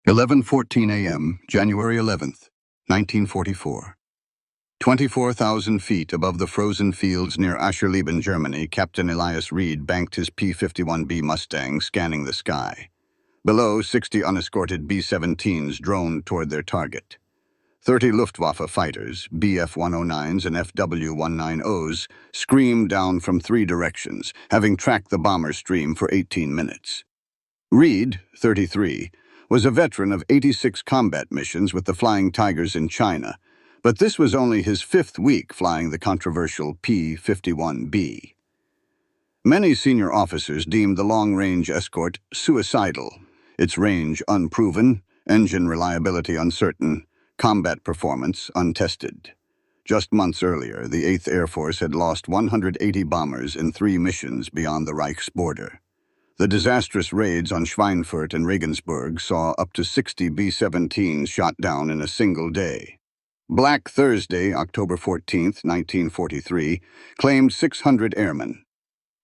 11:14 a.m., January 11th, 1944. 24,000 feet above the frozen fields near Ascherleben, Germany, Captain Elias Reed banked his P-51B Mustang, scanning the sky. Below, 60 unescorted B-17s droned toward their target. 30 Luftwaffe fighters, Bf-109s and FW-190s, screamed down from 3 directions, having tracked the bomber stream for 18 minutes. Reed, 33, was a veteran of 86 combat missions with the Flying Tigers in China, but this was only his 5th week flying the controversial P-51B. Many senior officers deemed the long-range escort suicidal, its range unproven, engine reliability uncertain, combat performance untested. Just months earlier, the 8th Air Force had lost 180 bombers in 3 missions beyond the Reich's border. The disastrous raids on Schweinfurt and Regensburg saw up to 60 B-17s shot down in a single day. Black Thursday, October 14, 1943, claimed 600 airmen.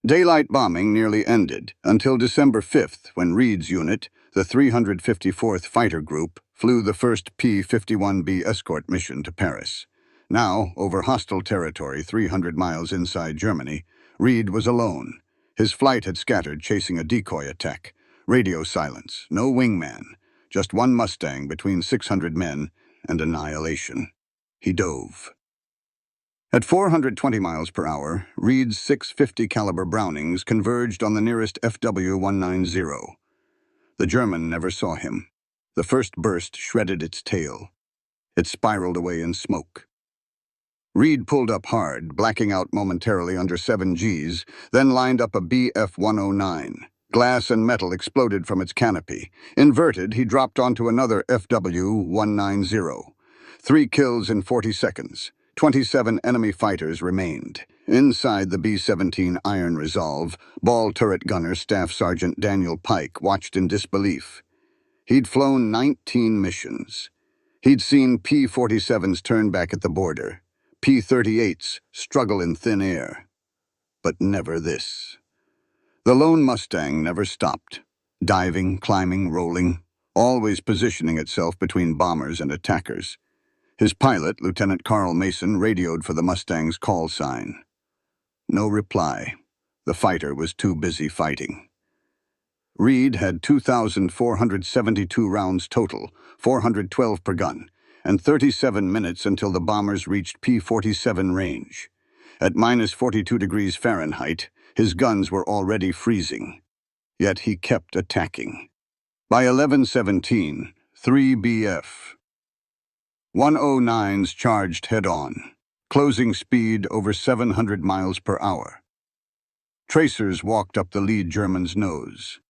Daylight bombing nearly ended until December 5th, when Reed's unit, the 354th Fighter Group, flew the first P-51B escort mission to Paris. Now, over hostile territory 300 miles inside Germany, Reed was alone. His flight had scattered, chasing a decoy attack. Radio silence, no wingman, just one Mustang between 600 men and annihilation. He dove. At 420 miles per hour, Reed's 650 caliber Brownings converged on the nearest FW-190. The German never saw him. The first burst shredded its tail. It spiraled away in smoke. Reed pulled up hard, blacking out momentarily under 7 Gs, then lined up a Bf-109. Glass and metal exploded from its canopy. Inverted, he dropped onto another FW-190. 3 kills in 40 seconds. 27 enemy fighters remained. Inside the B-17 Iron Resolve, ball turret gunner Staff Sergeant Daniel Pike watched in disbelief. He'd flown 19 missions. He'd seen P-47s turn back at the border. P-38s struggle in thin air. But never this. The lone Mustang never stopped, diving, climbing, rolling, always positioning itself between bombers and attackers. His pilot, Lieutenant Carl Mason, radioed for the Mustang's call sign. No reply. The fighter was too busy fighting. Reed had 2,472 rounds total, 412 per gun, and 37 minutes until the bombers reached P-47 range. At minus 42 degrees Fahrenheit, his guns were already freezing. Yet he kept attacking. By 11:17, 3 Bf. 109s charged head-on, closing speed over 700 miles per hour. Tracers walked up the lead German's nose.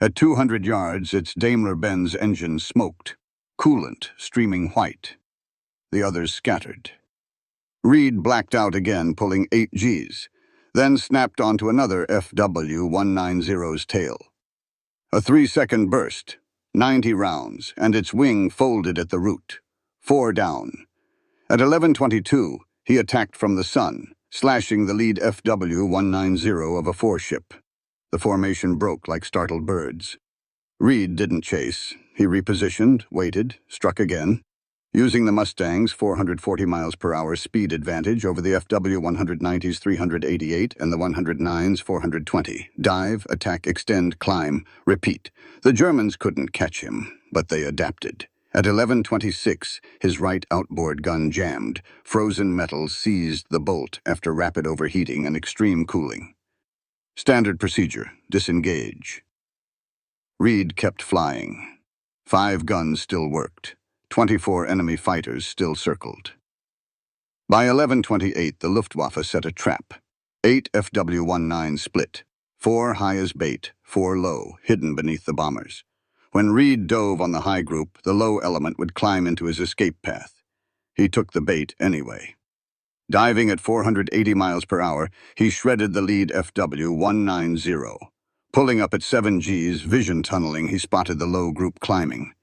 At 200 yards, its Daimler-Benz engine smoked, coolant streaming white. The others scattered. Reed blacked out again, pulling 8 Gs, then snapped onto another FW-190's tail. A 3-second burst, 90 rounds, and its wing folded at the root. 4 down. At 11:22, he attacked from the sun, slashing the lead FW-190 of a 4-ship. The formation broke like startled birds. Reed didn't chase. He repositioned, waited, struck again. Using the Mustang's 440 miles per hour speed advantage over the FW-190's 388 and the 109's 420. Dive, attack, extend, climb, repeat. The Germans couldn't catch him, but they adapted. At 11:26, his right outboard gun jammed. Frozen metal seized the bolt after rapid overheating and extreme cooling. Standard procedure, disengage. Reed kept flying. 5 guns still worked. 24 enemy fighters still circled. By 11:28, the Luftwaffe set a trap. 8 FW-19 split. 4 high as bait, 4 low, hidden beneath the bombers. When Reed dove on the high group, the low element would climb into his escape path. He took the bait anyway. Diving at 480 miles per hour, he shredded the lead FW-190. Pulling up at 7 Gs, vision tunneling, he spotted the low group climbing.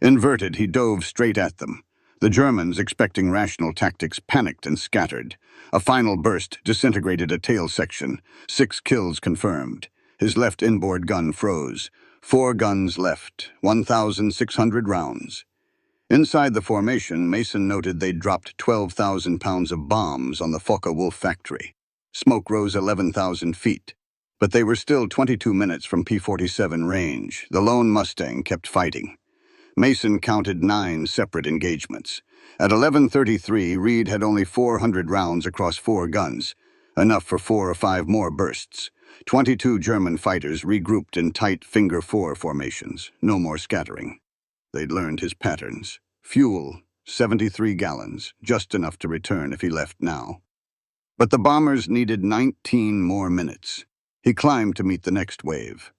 Inverted, he dove straight at them. The Germans, expecting rational tactics, panicked and scattered. A final burst disintegrated a tail section. 6 kills confirmed. His left inboard gun froze. 4 guns left, 1,600 rounds. Inside the formation, Mason noted they'd dropped 12,000 pounds of bombs on the Focke-Wulf factory. Smoke rose 11,000 feet. But they were still 22 minutes from P-47 range. The lone Mustang kept fighting. Mason counted 9 separate engagements. At 11:33, Reed had only 400 rounds across 4 guns, enough for 4 or 5 more bursts. 22 German fighters regrouped in tight finger 4 formations. No more scattering. They'd learned his patterns. Fuel, 73 gallons, just enough to return if he left now. But the bombers needed 19 more minutes. He climbed to meet the next wave.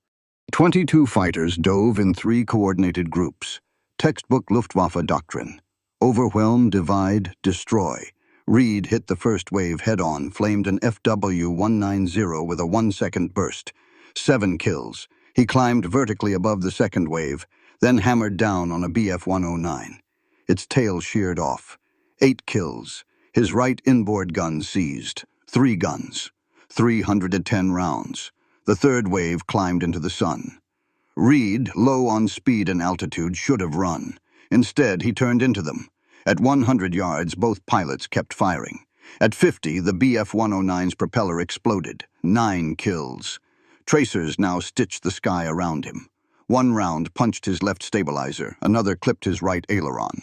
22 fighters dove in 3 coordinated groups. Textbook Luftwaffe doctrine. Overwhelm, divide, destroy. Reed hit the first wave head-on, flamed an FW190 with a 1-second burst. 7 kills. He climbed vertically above the second wave, then hammered down on a Bf-109. Its tail sheared off. 8 kills. His right inboard gun seized. 3 guns. 310 rounds. The third wave climbed into the sun. Reed, low on speed and altitude, should have run. Instead, he turned into them. At 100 yards, both pilots kept firing. At 50, the Bf-109's propeller exploded. 9 kills. Tracers now stitched the sky around him. 1 round punched his left stabilizer, another clipped his right aileron.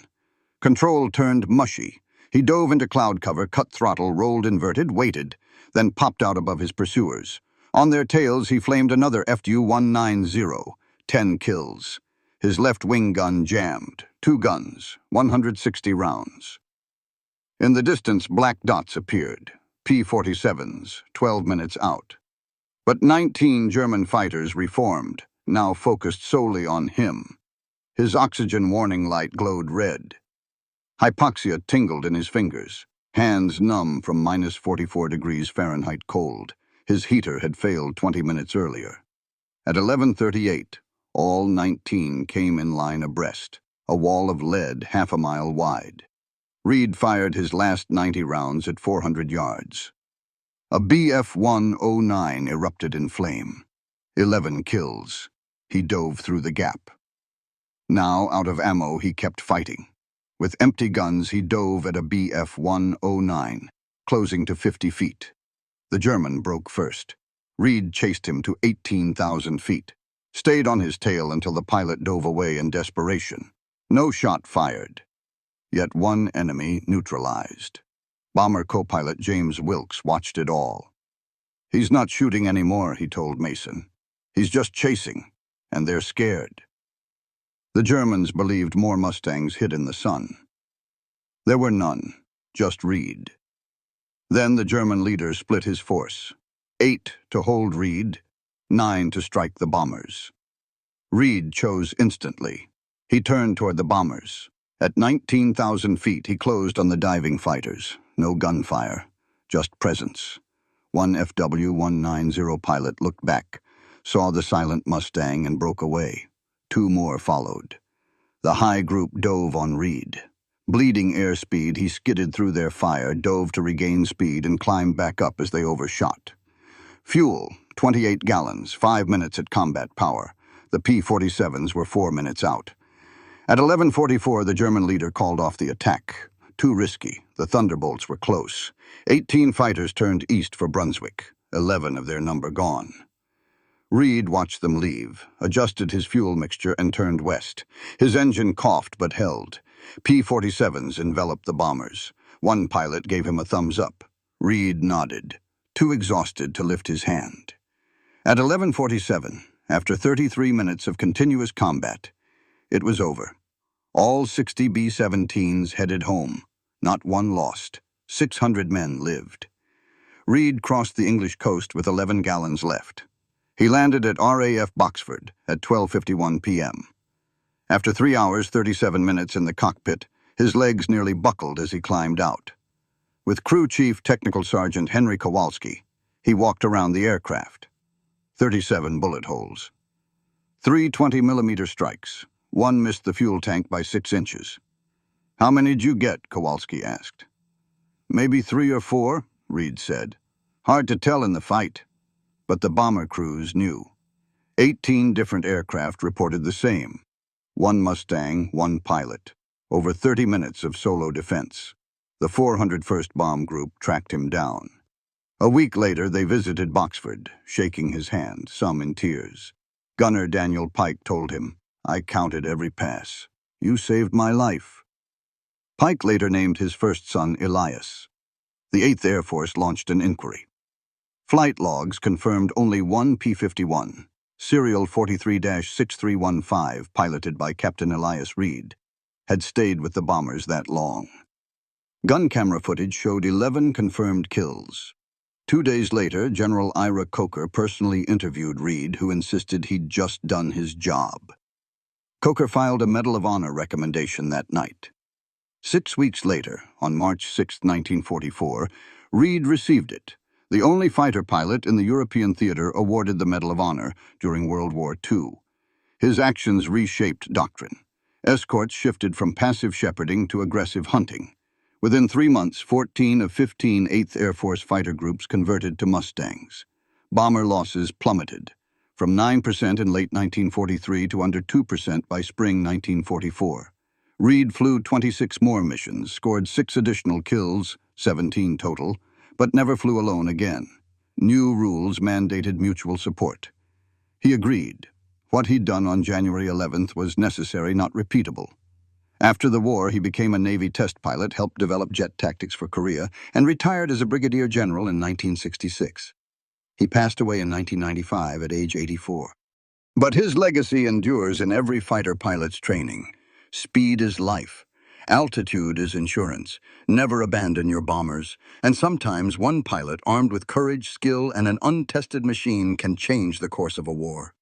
Control turned mushy. He dove into cloud cover, cut throttle, rolled inverted, waited, then popped out above his pursuers. On their tails, he flamed another FU-190, 10 kills. His left wing gun jammed. 2 guns, 160 rounds. In the distance, black dots appeared. P-47s, 12 minutes out. But 19 German fighters reformed, now focused solely on him. His oxygen warning light glowed red. Hypoxia tingled in his fingers, hands numb from minus 44 degrees Fahrenheit cold. His heater had failed 20 minutes earlier. At 11:38, all 19 came in line abreast, a wall of lead half a mile wide. Reed fired his last 90 rounds at 400 yards. A Bf-109 erupted in flame. 11 kills. He dove through the gap. Now, out of ammo, he kept fighting. With empty guns, he dove at a Bf-109, closing to 50 feet. The German broke first. Reed chased him to 18,000 feet, stayed on his tail until the pilot dove away in desperation. No shot fired. Yet one enemy neutralized. Bomber co-pilot James Wilkes watched it all. "He's not shooting anymore," he told Mason. "He's just chasing, and they're scared." The Germans believed more Mustangs hid in the sun. There were none, just Reed. Then the German leader split his force. 8 to hold Reed, 9 to strike the bombers. Reed chose instantly. He turned toward the bombers. At 19,000 feet, he closed on the diving fighters. No gunfire, just presence. One FW-190 pilot looked back, saw the silent Mustang, and broke away. 2 more followed. The high group dove on Reed. Bleeding airspeed, he skidded through their fire, dove to regain speed, and climbed back up as they overshot. Fuel, 28 gallons, 5 minutes at combat power. The P-47s were 4 minutes out. At 11:44, the German leader called off the attack. Too risky. The Thunderbolts were close. 18 fighters turned east for Brunswick, 11 of their number gone. Reed watched them leave, adjusted his fuel mixture, and turned west. His engine coughed but held. P-47s enveloped the bombers. One pilot gave him a thumbs up. Reed nodded, too exhausted to lift his hand. At 11:47, after 33 minutes of continuous combat, it was over. All 60 B-17s headed home. Not one lost. 600 men lived. Reed crossed the English coast with 11 gallons left. He landed at RAF Boxford at 12:51 p.m. After 3 hours, 37 minutes in the cockpit, his legs nearly buckled as he climbed out. With Crew Chief Technical Sergeant Henry Kowalski, he walked around the aircraft. 37 bullet holes. 3 20-millimeter strikes. One missed the fuel tank by 6 inches. "How many'd you get?" Kowalski asked. "Maybe 3 or 4, Reed said. "Hard to tell in the fight." But the bomber crews knew. 18 different aircraft reported the same. One Mustang, one pilot. Over 30 minutes of solo defense. The 401st Bomb Group tracked him down. A week later, they visited Boxford, shaking his hand, some in tears. Gunner Daniel Pike told him, "I counted every pass. You saved my life." Pike later named his first son Elias. The 8th Air Force launched an inquiry. Flight logs confirmed only one P-51, serial 43-6315, piloted by Captain Elias Reed, had stayed with the bombers that long. Gun camera footage showed 11 confirmed kills. 2 days later, General Ira Coker personally interviewed Reed, who insisted he'd just done his job. Coker filed a Medal of Honor recommendation that night. 6 weeks later, on March 6, 1944, Reed received it, the only fighter pilot in the European theater awarded the Medal of Honor during World War II. His actions reshaped doctrine. Escorts shifted from passive shepherding to aggressive hunting. Within 3 months, 14 of 15 8th Air Force fighter groups converted to Mustangs. Bomber losses plummeted, from 9% in late 1943 to under 2% by spring 1944. Reed flew 26 more missions, scored 6 additional kills, 17 total, but never flew alone again. New rules mandated mutual support. He agreed. What he'd done on January 11th was necessary, not repeatable. After the war, he became a Navy test pilot, helped develop jet tactics for Korea, and retired as a brigadier general in 1966. He passed away in 1995 at age 84. But his legacy endures in every fighter pilot's training. Speed is life. Altitude is insurance. Never abandon your bombers. And sometimes one pilot armed with courage, skill, and an untested machine can change the course of a war.